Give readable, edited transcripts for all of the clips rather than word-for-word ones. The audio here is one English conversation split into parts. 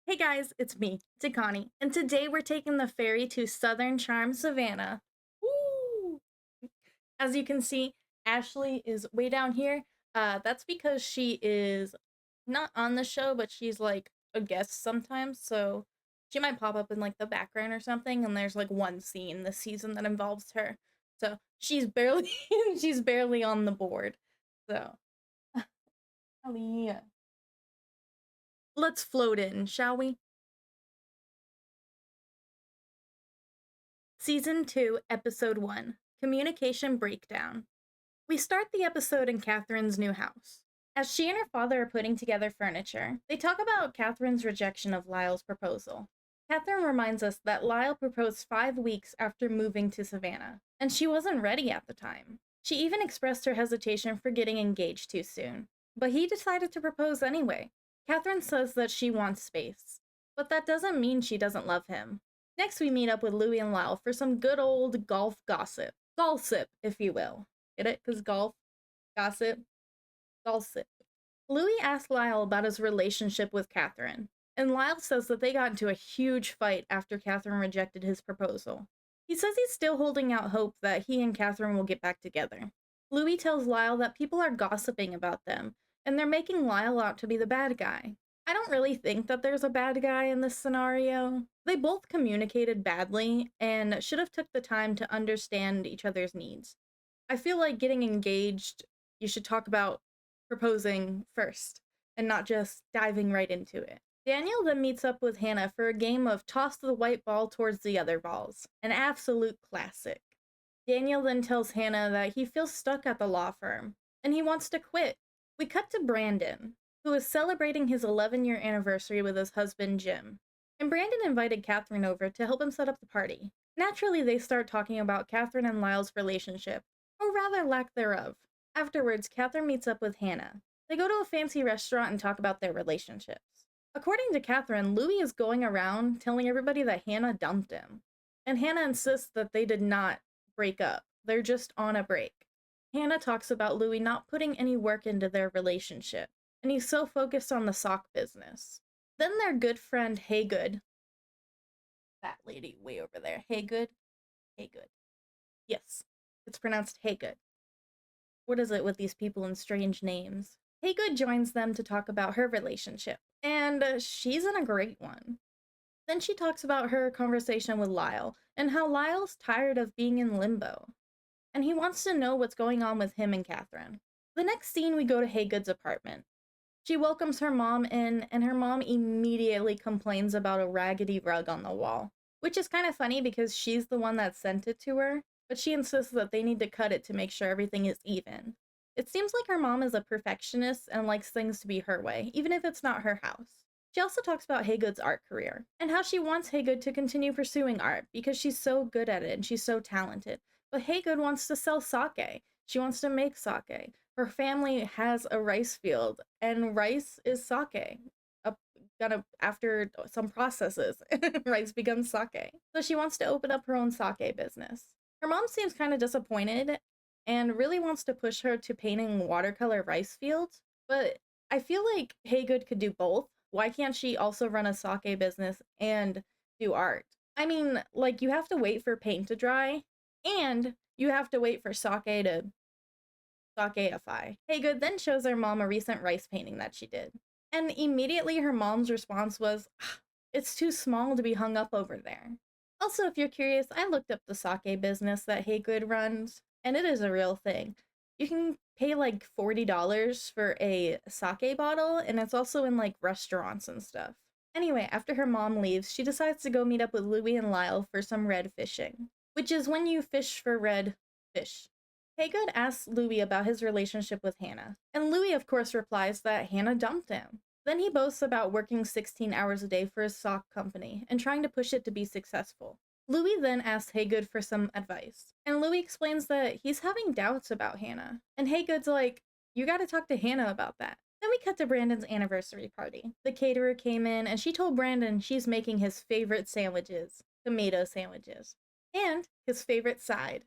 Hey guys, it's me, Tikaani, and today we're taking the ferry to Southern Charm Savannah. Woo! As you can see, Ashley is way down here. That's because she is not on the show, but she's like a guest sometimes, so she might pop up in like the background or something, and there's like one scene this season that involves her. So she's barely she's barely on the board. So yeah. Let's float in, shall we? Season 2, Episode 1, Communication Breakdown. We start the episode in Catherine's new house. As she and her father are putting together furniture, they talk about Catherine's rejection of Lyle's proposal. Catherine reminds us that Lyle proposed 5 weeks after moving to Savannah, and she wasn't ready at the time. She even expressed her hesitation for getting engaged too soon, but he decided to propose anyway. Catherine says that she wants space, but that doesn't mean she doesn't love him. Next, we meet up with Louie and Lyle for some good old golf gossip. Golsip, if you will. Get it? Because golf, gossip, golsip. Louis asks Lyle about his relationship with Catherine, and Lyle says that they got into a huge fight after Catherine rejected his proposal. He says he's still holding out hope that he and Catherine will get back together. Louis tells Lyle that people are gossiping about them, and they're making Lyle out to be the bad guy. I don't really think that there's a bad guy in this scenario. They both communicated badly and should have took the time to understand each other's needs. I feel like getting engaged, you should talk about proposing first and not just diving right into it. Daniel then meets up with Hannah for a game of toss the white ball towards the other balls, an absolute classic. Daniel then tells Hannah that he feels stuck at the law firm and he wants to quit. We cut to Brandon, who is celebrating his 11-year anniversary with his husband Jim. And Brandon invited Catherine over to help him set up the party. Naturally, they start talking about Catherine and Lyle's relationship, or rather lack thereof. Afterwards, Catherine meets up with Hannah. They go to a fancy restaurant and talk about their relationships. According to Catherine, Louis is going around telling everybody that Hannah dumped him. And Hannah insists that they did not break up. They're just on a break. Hannah talks about Louis not putting any work into their relationship, and he's so focused on the sock business. Then their good friend Haygood, that lady way over there, Haygood, yes, it's pronounced Haygood. What is it with these people and strange names? Haygood joins them to talk about her relationship, and she's in a great one. Then she talks about her conversation with Lyle, and how Lyle's tired of being in limbo, and he wants to know what's going on with him and Catherine. The next scene, we go to Haygood's apartment. She welcomes her mom in, and her mom immediately complains about a raggedy rug on the wall, which is kind of funny because she's the one that sent it to her, but she insists that they need to cut it to make sure everything is even. It seems like her mom is a perfectionist and likes things to be her way, even if it's not her house. She also talks about Haygood's art career, and how she wants Haygood to continue pursuing art because she's so good at it and she's so talented. But Haygood wants to sell sake. She wants to make sake. Her family has a rice field, and rice is sake. After some processes, rice becomes sake. So she wants to open up her own sake business. Her mom seems kind of disappointed and really wants to push her to painting watercolor rice fields, but I feel like Haygood could do both. Why can't she also run a sake business and do art? I mean, like, you have to wait for paint to dry, and you have to wait for sake to sakeify. Haygood then shows her mom a recent rice painting that she did. And immediately her mom's response was, it's too small to be hung up over there. Also, if you're curious, I looked up the sake business that Haygood runs, and it is a real thing. You can pay like $40 for a sake bottle, and it's also in like restaurants and stuff. Anyway, after her mom leaves, she decides to go meet up with Louie and Lyle for some red fishing, which is when you fish for red fish. Haygood asks Louis about his relationship with Hannah, and Louis of course replies that Hannah dumped him. Then he boasts about working 16 hours a day for his sock company and trying to push it to be successful. Louis then asks Haygood for some advice, and Louis explains that he's having doubts about Hannah, and Haygood's like, you gotta talk to Hannah about that. Then we cut to Brandon's anniversary party. The caterer came in and she told Brandon she's making his favorite sandwiches, tomato sandwiches, and his favorite side,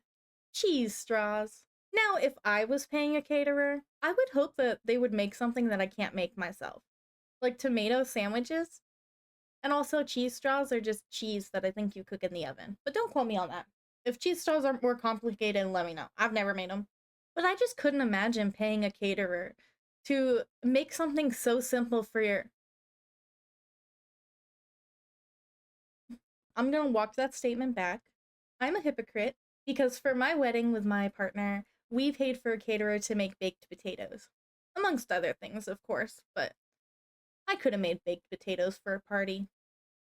cheese straws. Now, if I was paying a caterer, I would hope that they would make something that I can't make myself. Like tomato sandwiches? And also, cheese straws are just cheese that I think you cook in the oven. But don't quote me on that. If cheese straws are more complicated, let me know. I've never made them. But I just couldn't imagine paying a caterer to make something so simple for your... I'm gonna walk that statement back. I'm a hypocrite because for my wedding with my partner, we paid for a caterer to make baked potatoes. Amongst other things, of course, but I could have made baked potatoes for a party.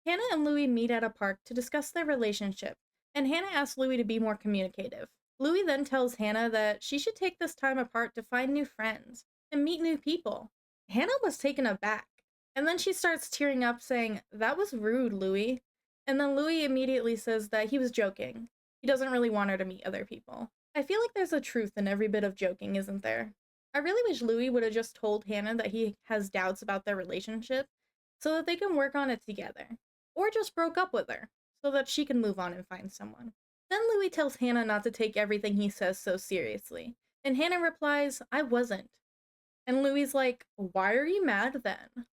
Hannah and Louis meet at a park to discuss their relationship, and Hannah asks Louis to be more communicative. Louis then tells Hannah that she should take this time apart to find new friends and meet new people. Hannah was taken aback, and then she starts tearing up, saying, "That was rude, Louis." And then Louis immediately says that he was joking. He doesn't really want her to meet other people. I feel like there's a truth in every bit of joking, isn't there? I really wish Louis would have just told Hannah that he has doubts about their relationship so that they can work on it together. Or just broke up with her so that she can move on and find someone. Then Louis tells Hannah not to take everything he says so seriously. And Hannah replies, "I wasn't." And Louis's like, "Why are you mad then?"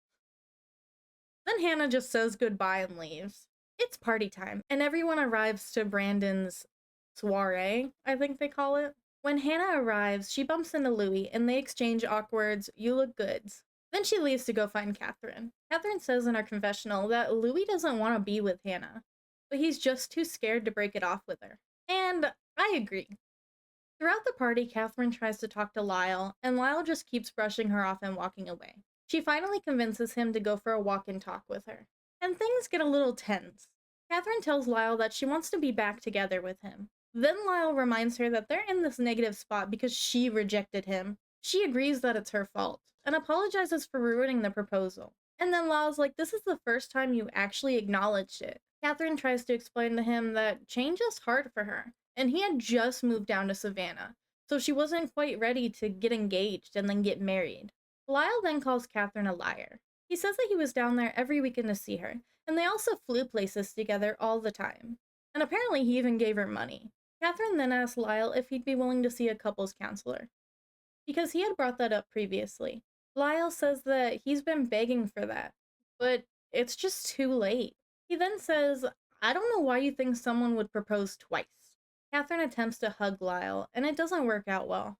Then Hannah just says goodbye and leaves. It's party time, and everyone arrives to Brandon's soiree, I think they call it. When Hannah arrives, she bumps into Louis, and they exchange awkward "you look goods." Then she leaves to go find Catherine. Catherine says in her confessional that Louis doesn't want to be with Hannah, but he's just too scared to break it off with her. And I agree. Throughout the party, Catherine tries to talk to Lyle, and Lyle just keeps brushing her off and walking away. She finally convinces him to go for a walk and talk with her. And things get a little tense. Catherine tells Lyle that she wants to be back together with him. Then Lyle reminds her that they're in this negative spot because she rejected him. She agrees that it's her fault, and apologizes for ruining the proposal. And then Lyle's like, "This is the first time you actually acknowledged it." Catherine tries to explain to him that change is hard for her, and he had just moved down to Savannah, so she wasn't quite ready to get engaged and then get married. Lyle then calls Catherine a liar. He says that he was down there every weekend to see her, and they also flew places together all the time. And apparently he even gave her money. Catherine then asks Lyle if he'd be willing to see a couples counselor, because he had brought that up previously. Lyle says that he's been begging for that, but it's just too late. He then says, "I don't know why you think someone would propose twice." Catherine attempts to hug Lyle, and it doesn't work out well.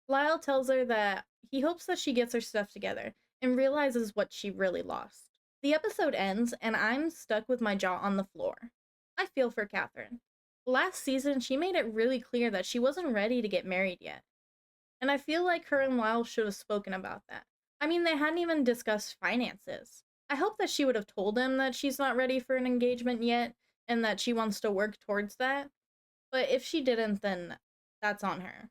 Lyle tells her that he hopes that she gets her stuff together and realizes what she really lost. The episode ends, and I'm stuck with my jaw on the floor. I feel for Catherine. Last season, she made it really clear that she wasn't ready to get married yet. And I feel like her and Lyle should have spoken about that. I mean, they hadn't even discussed finances. I hope that she would have told him that she's not ready for an engagement yet, and that she wants to work towards that. But if she didn't, then that's on her.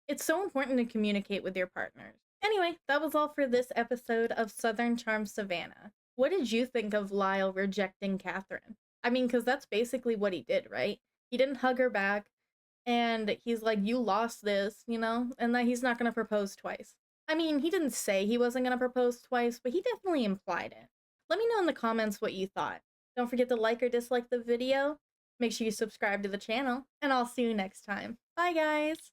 It's so important to communicate with your partners. Anyway, that was all for this episode of Southern Charm Savannah. What did you think of Lyle rejecting Catherine? I mean, because that's basically what he did, right? He didn't hug her back, and he's like, "You lost this," and that he's not going to propose twice. I mean, he didn't say he wasn't going to propose twice, but he definitely implied it. Let me know in the comments what you thought. Don't forget to like or dislike the video. Make sure you subscribe to the channel, and I'll see you next time. Bye, guys!